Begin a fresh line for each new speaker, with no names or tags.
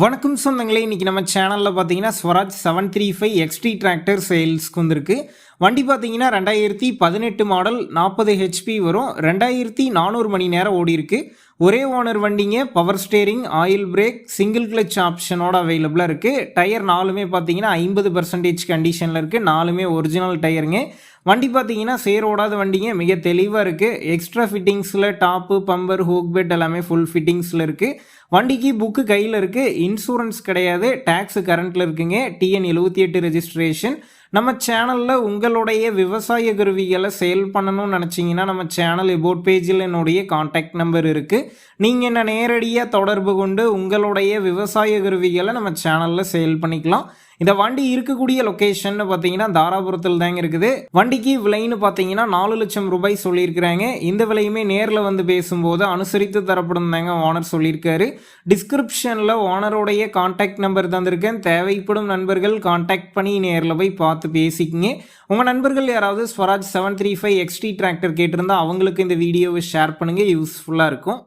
வணக்கம் சொந்தங்களே, இன்றைக்கி நம்ம சேனலில் பார்த்தீங்கன்னா ஸ்வராஜ் 735 எக்ஸ்டி டிராக்டர் சேல்ஸ்க்கு வந்திருக்கு. வண்டி பார்த்தீங்கன்னா 2018 மாடல், 40 ஹெச்பி வரும், 2400 மணி நேரம் ஓடி இருக்கு. ஒரே ஓனர் வண்டிங்க. Power steering, oil brake, single clutch ஆப்ஷனோட அவைலபிளாக இருக்குது. டயர் நாலுமே பார்த்தீங்கன்னா 50% கண்டிஷனில் இருக்குது. நாலுமே ஒரிஜினல் டயருங்க. வண்டி பார்த்தீங்கன்னா சேரோடாத வண்டிங்க. மிக தெளிவாக இருக்குது. எக்ஸ்ட்ரா ஃபிட்டிங்ஸில் டாப்பு, பம்பர், ஹூக் பெட் எல்லாமே ஃபுல் ஃபிட்டிங்ஸில் இருக்குது. வண்டிக்கு புக்கு கையில் இருக்குது. இன்சூரன்ஸ் கிடையாது. டேக்ஸ் கரண்ட்டில் இருக்குங்க. TN 78 registration. நம்ம சேனலில் உங்களுடைய விவசாய கருவிகளை சேல் பண்ணணும்னு நினச்சிங்கன்னா நம்ம சேனல் எபோட் பேஜில் என்னுடைய கான்டாக்ட் நம்பர் இருக்குது. நீங்கள் என்ன நேரடியாக தொடர்பு கொண்டு உங்களுடைய விவசாய கருவிகளை நம்ம சேனலில் சேல் பண்ணிக்கலாம். இந்த வண்டி இருக்கக்கூடிய லொக்கேஷன் பார்த்தீங்கன்னா தாராபுரத்தில் தாங்க இருக்குது. வண்டிக்கு விலைன்னு பார்த்தீங்கன்னா 4 லட்சம் ரூபாய் சொல்லியிருக்கிறாங்க. இந்த விலையுமே நேரில் வந்து பேசும்போது அனுசரித்து தரப்படும் தாங்க ஓனர் சொல்லியிருக்காரு. டிஸ்கிரிப்ஷனில் ஓனருடைய கான்டாக்ட் நம்பர் தந்திருக்கேன். தேவைப்படும் நண்பர்கள் கான்டாக்ட் பண்ணி நேரில் போய் பார்த்து பேசிக்கிங்க. உங்கள் நண்பர்கள் யாராவது ஸ்வராஜ் 735 எக்ஸ்டி டிராக்டர் கேட்டிருந்தா அவங்களுக்கு இந்த வீடியோவை ஷேர் பண்ணுங்கள். யூஸ்ஃபுல்லாக இருக்கும்.